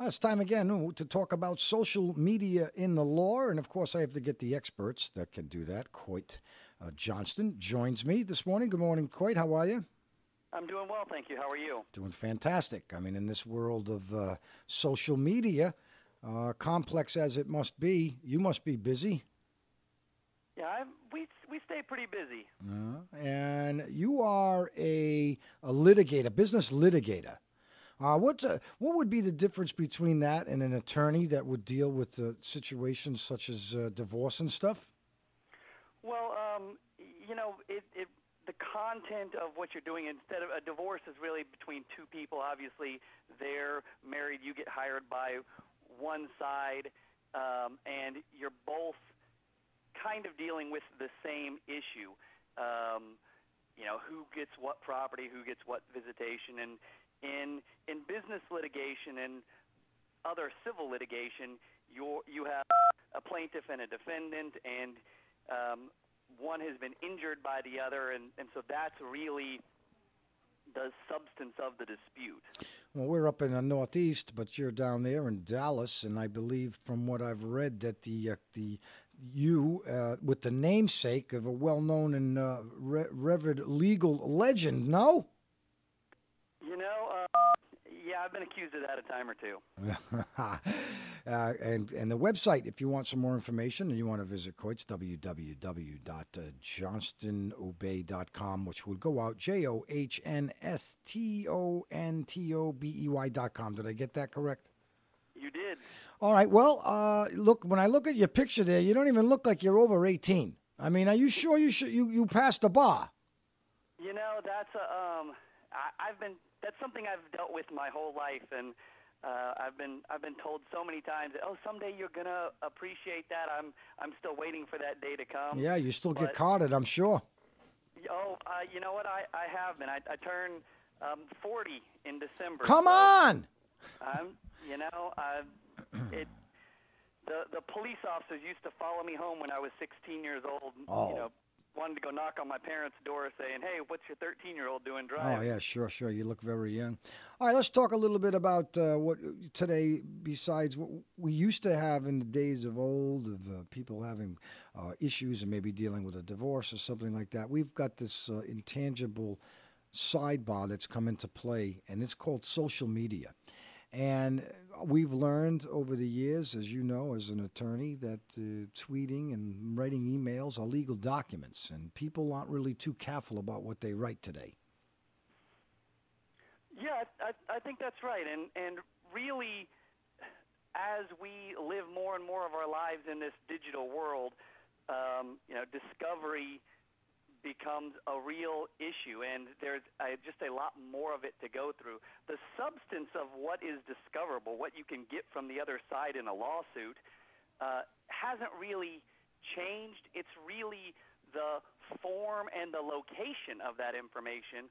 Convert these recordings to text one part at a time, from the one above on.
Well, it's time again to talk about social media in the law. And of course, I have to get the experts that can do that. Coyt Johnston joins me this morning. Good morning, Coyt. How are you? I'm doing well, thank you. How are you? Doing fantastic. I mean, in this world of social media, complex as it must be, you must be busy. Yeah, we stay pretty busy. And you are a litigator, business litigator. What would be the difference between that and an attorney that would deal with situations such as divorce and stuff? Well, the content of what you're doing, instead of a divorce, is really between two people. Obviously, they're married. You get hired by one side, and you're both kind of dealing with the same issue. Who gets what property, who gets what visitation, and in business litigation and other civil litigation, you have a plaintiff and a defendant, and one has been injured by the other, and so that's really the substance of the dispute. Well, we're up in the Northeast, but you're down there in Dallas, and I believe from what I've read that you, with the namesake of a well-known and revered legal legend, no? Yeah, I've been accused of that a time or two. And the website, if you want some more information and you want to visit Coyt's, www.johnstonobey.com, which will go out, JOHNSTONTOBEY.com. Did I get that correct? You did. All right. Well, look, when I look at your picture there, you don't even look like you're over 18. I mean, are you sure you passed the bar? That's something I've dealt with my whole life, and I've been told so many times, oh, someday you're gonna appreciate that. I'm still waiting for that day to come. Yeah, you still get carded, I'm sure. Oh, you know what? I have been. I turn 40 in December. Come on. The police officers used to follow me home when I was 16 years old. Oh. Wanted to go knock on my parents' door saying, hey, what's your 13-year-old doing driving? Oh, yeah, sure. You look very young. All right, let's talk a little bit about what today, besides what we used to have in the days of old, of people having issues and maybe dealing with a divorce or something like that. We've got this intangible sidebar that's come into play, and it's called social media. And we've learned over the years, as you know, as an attorney, that tweeting and writing emails are legal documents, and people aren't really too careful about what they write today. Yeah, I think that's right. And really, as we live more and more of our lives in this digital world, discovery becomes a real issue, and there's just a lot more of it to go through. The substance of what is discoverable, what you can get from the other side in a lawsuit, hasn't really changed. It's really the form and the location of that information,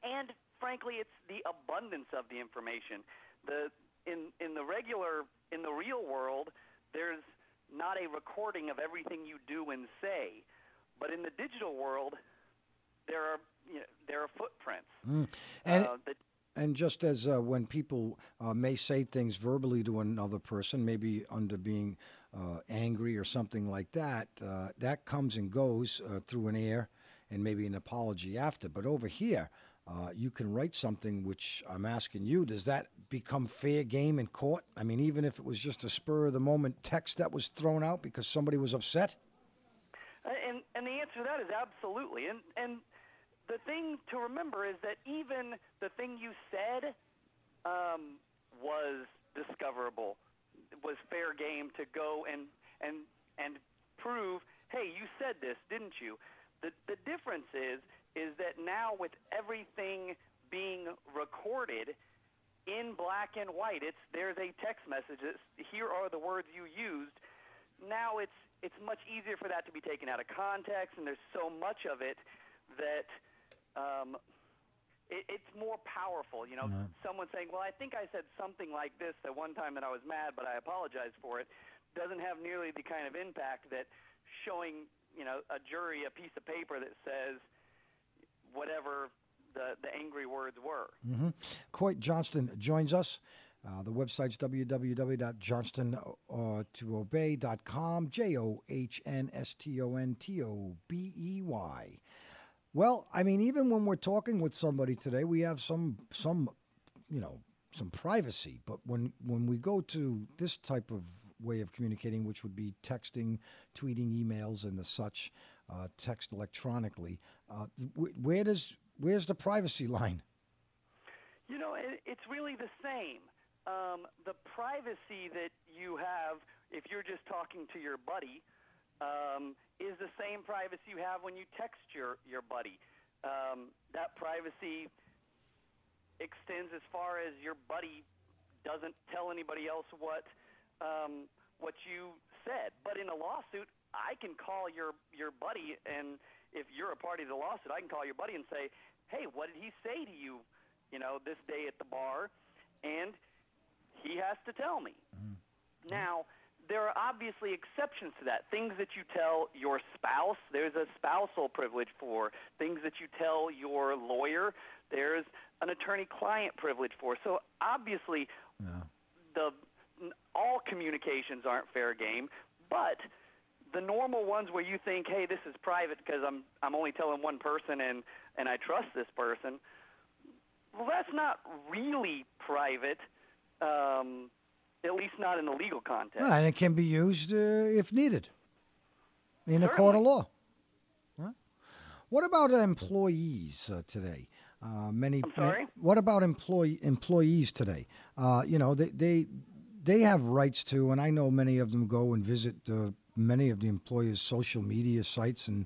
and frankly, it's the abundance of the information. In the real world, there's not a recording of everything you do and say. But in the digital world, there are footprints. And just as when people may say things verbally to another person, maybe under being angry or something like that, that comes and goes through an air and maybe an apology after. But over here, you can write something, which I'm asking you, does that become fair game in court? I mean, even if it was just a spur-of-the-moment text that was thrown out because somebody was upset? And the answer to that is absolutely. And the thing to remember is that even the thing you said was discoverable, was fair game to go and prove, hey, you said this, didn't you? The difference is that now with everything being recorded in black and white, there's a text message that here are the words you used. Now it's much easier for that to be taken out of context, and there's so much of it that it's more powerful. Someone saying, well, I think I said something like this at one time that I was mad, but I apologize for it, doesn't have nearly the kind of impact that showing a jury a piece of paper that says whatever the angry words were. Mm-hmm. Coyt Johnston joins us. The website's www.johnstontoobey.com, JOHNSTONTOBEY. Well, I mean, even when we're talking with somebody today, we have some privacy. But when we go to this type of way of communicating, which would be texting, tweeting, emails, and the such, text electronically, where's the privacy line? It's really the same. The privacy that you have if you're just talking to your buddy is the same privacy you have when you text your buddy. That privacy extends as far as your buddy doesn't tell anybody else what you said. But in a lawsuit, I can call your buddy, and if you're a party to the lawsuit, I can call your buddy and say, hey, what did he say to you, this day at the bar? And he has to tell me. Now, there are obviously exceptions to that. Things that you tell your spouse, there's a spousal privilege for. Things that you tell your lawyer, there's an attorney-client privilege for. So obviously, all communications aren't fair game, but the normal ones where you think, hey, this is private because I'm only telling one person and I trust this person, well, that's not really private. At least not in the legal context. And it can be used if needed in a Certainly. court of law. Huh? What about employees today? I'm sorry? What about employees today? They have rights to, and I know many of them go and visit many of the employers' social media sites and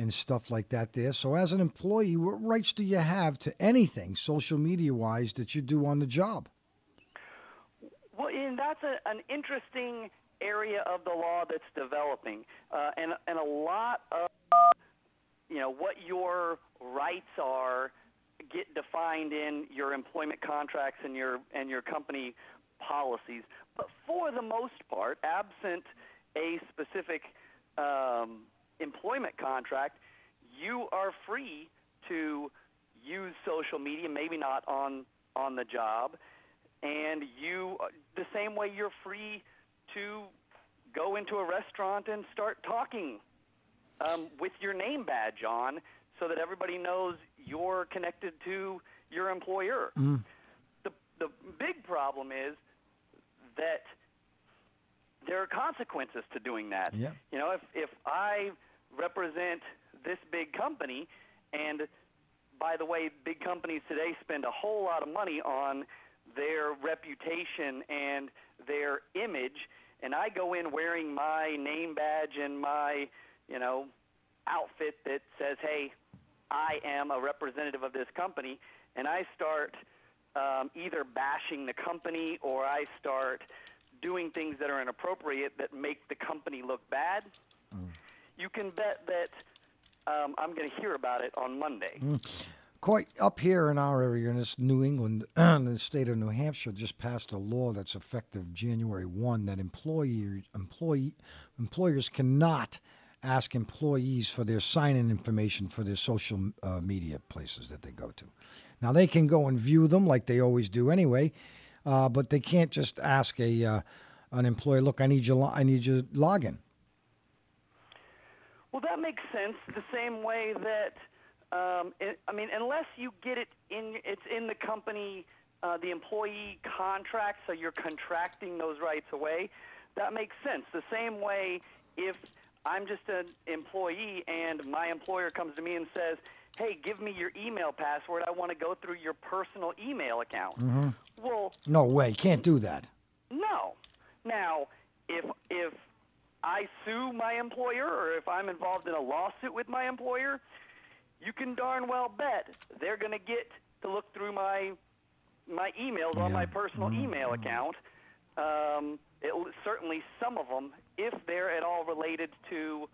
stuff like that there. So as an employee, what rights do you have to anything social media-wise that you do on the job? Well, and that's an interesting area of the law that's developing, and a lot of what your rights are get defined in your employment contracts and your company policies. But for the most part, absent a specific employment contract, you are free to use social media, maybe not on the job. And the same way you're free to go into a restaurant and start talking with your name badge on so that everybody knows you're connected to your employer. The big problem is that there are consequences to doing that. Yeah. If I represent this big company, and by the way, big companies today spend a whole lot of money on their reputation and their image, and I go in wearing my name badge and my, outfit that says, hey, I am a representative of this company, and I start either bashing the company or I start doing things that are inappropriate that make the company look bad, you can bet that I'm going to hear about it on Monday. Quite up here in our area, in this New England, in the state of New Hampshire, just passed a law that's effective January 1 that employers cannot ask employees for their sign-in information for their social media places that they go to. Now, they can go and view them like they always do anyway, but they can't just ask an employee, look, I need your login. Well, that makes sense the same way that unless you get it it's in the company, the employee contract, so you're contracting those rights away, that makes sense. The same way if I'm just an employee and my employer comes to me and says, hey, give me your email password, I want to go through your personal email account. Mm-hmm. Well, no way, can't do that. No. Now, if I sue my employer or if I'm involved in a lawsuit with my employer, you can darn well bet they're going to get to look through my emails on my personal email account. Certainly some of them, if they're at all related to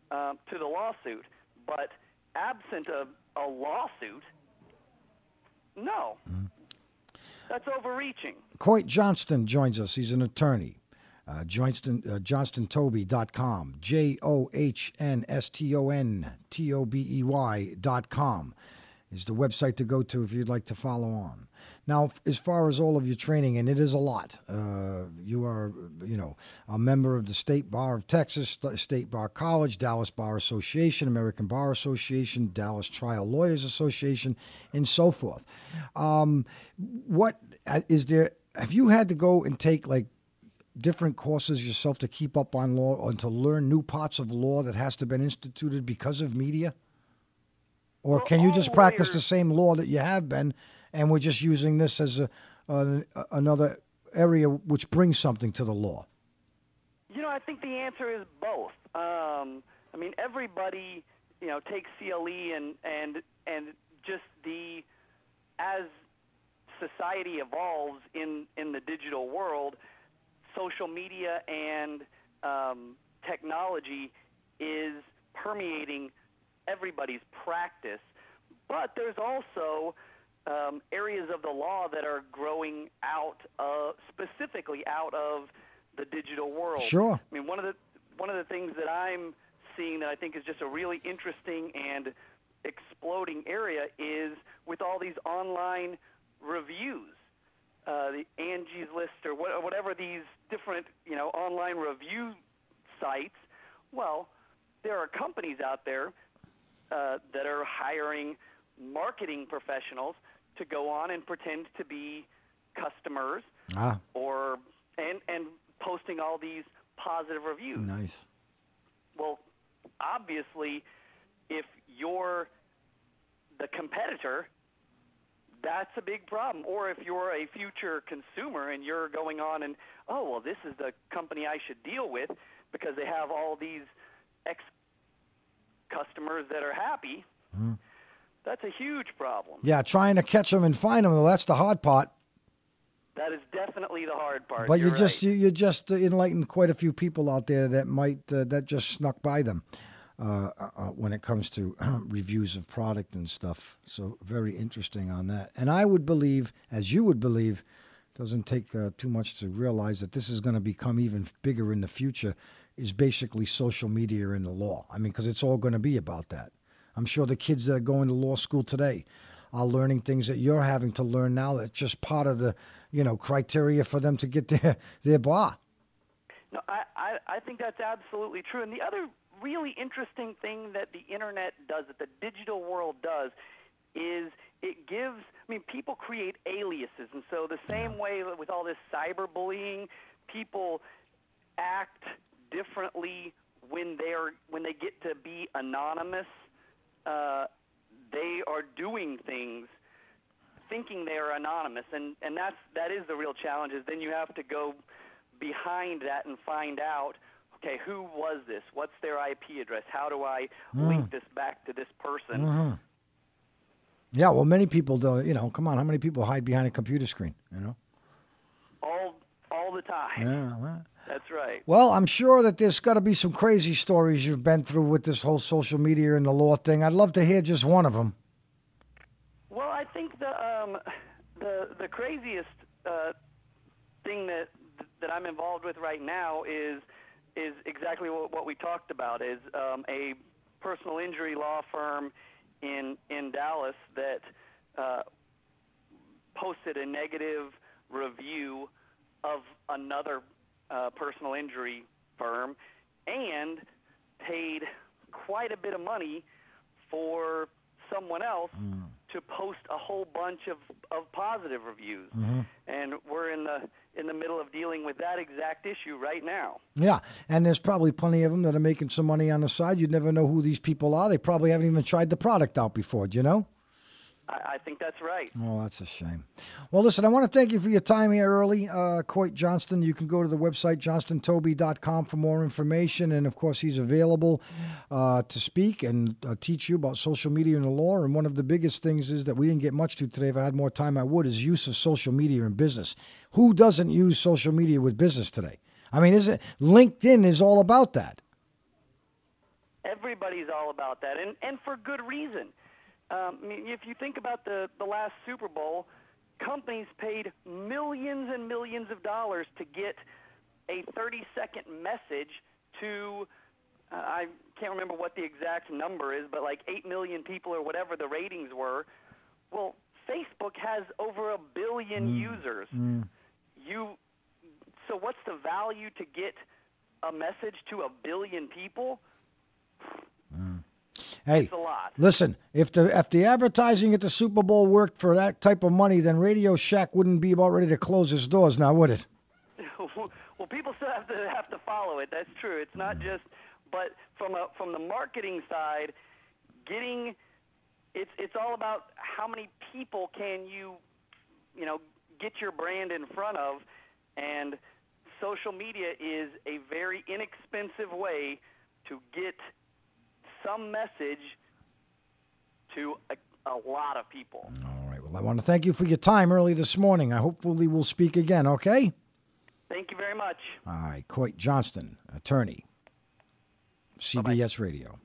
the lawsuit. But absent a lawsuit, no. That's overreaching. Coyt Johnston joins us. He's an attorney. JohnstonToBey.com. JohnstonToBey.com is the website to go to if you'd like to follow on. Now, as far as all of your training, and it is a lot, you are, a member of the State Bar of Texas, State Bar College, Dallas Bar Association, American Bar Association, Dallas Trial Lawyers Association, and so forth. What is there? Have you had to go and take like different courses yourself to keep up on law or to learn new parts of law that has to been instituted because of media? Or can you just practice the same law that you have been, and we're just using this as another area which brings something to the law? I think the answer is both. Everybody, takes CLE and just as society evolves in the digital world, social media and technology is permeating everybody's practice. But there's also areas of the law that are growing out, specifically out of the digital world. Sure. One of the things that I'm seeing that I think is just a really interesting and exploding area is with all these online reviews, the Angie's List or whatever these different online review sites. Well, there are companies out there that are hiring marketing professionals to go on and pretend to be customers and posting all these positive reviews. Nice. Well, obviously, if you're the competitor, that's a big problem. Or if you're a future consumer and you're going on and, this is the company I should deal with because they have all these ex-customers that are happy, that's a huge problem. Yeah, trying to catch them and find them, well, that's the hard part. That is definitely the hard part. But you right. just enlightened quite a few people out there that might that just snuck by them when it comes to reviews of product and stuff. So very interesting on that. And I would believe, as you would believe, doesn't take too much to realize that this is going to become even bigger in the future. Is basically social media in the law. Because it's all going to be about that. I'm sure the kids that are going to law school today are learning things that you're having to learn now. That's just part of the, criteria for them to get their bar. No, I think that's absolutely true. And the other really interesting thing that the internet does, that the digital world does, is it gives, people create aliases. And so the same way with all this cyberbullying, people act differently when they get to be anonymous. They are doing things thinking they are anonymous, and that is the real challenge. Is then you have to go behind that and find out, okay, who was this? What's their IP address? How do I link this back to this person? Mm-hmm. Yeah, well, many people don't. Come on, how many people hide behind a computer screen? All the time. Yeah, well. That's right. Well, I'm sure that there's got to be some crazy stories you've been through with this whole social media and the law thing. I'd love to hear just one of them. Well, I think the craziest thing that I'm involved with right now is exactly what we talked about. Is a personal injury law firm in Dallas that posted a negative review of another personal injury firm and paid quite a bit of money for someone else to post a whole bunch of positive reviews. Mm-hmm. And we're in the middle of dealing with that exact issue right now. Yeah, and there's probably plenty of them that are making some money on the side. You'd never know who these people are. They probably haven't even tried the product out before, do you know? I think that's right. Oh, that's a shame. Well, listen, I want to thank you for your time here early, Coyt Johnston. You can go to the website, johnstontoby.com, for more information. And, of course, he's available to speak and teach you about social media and the law. And one of the biggest things is that we didn't get much to today. If I had more time, I would, is use of social media in business. Who doesn't use social media with business today? Isn't LinkedIn is all about that. Everybody's all about that, and for good reason. If you think about the last Super Bowl, companies paid millions and millions of dollars to get a 30-second message to, I can't remember what the exact number is, but like 8 million people or whatever the ratings were. Well, Facebook has over 1 billion users. So what's the value to get a message to 1 billion people? Hey, it's a lot. Listen, if the advertising at the Super Bowl worked for that type of money, then Radio Shack wouldn't be about ready to close its doors now, would it? Well, people still have to follow it. That's true. It's not just, but from the marketing side, it's all about how many people can you get your brand in front of, and social media is a very inexpensive way to get some message to a lot of people. All right. Well, I want to thank you for your time early this morning. Hopefully we'll speak again, okay? Thank you very much. All right. Coyt Johnston, attorney, CBS Radio.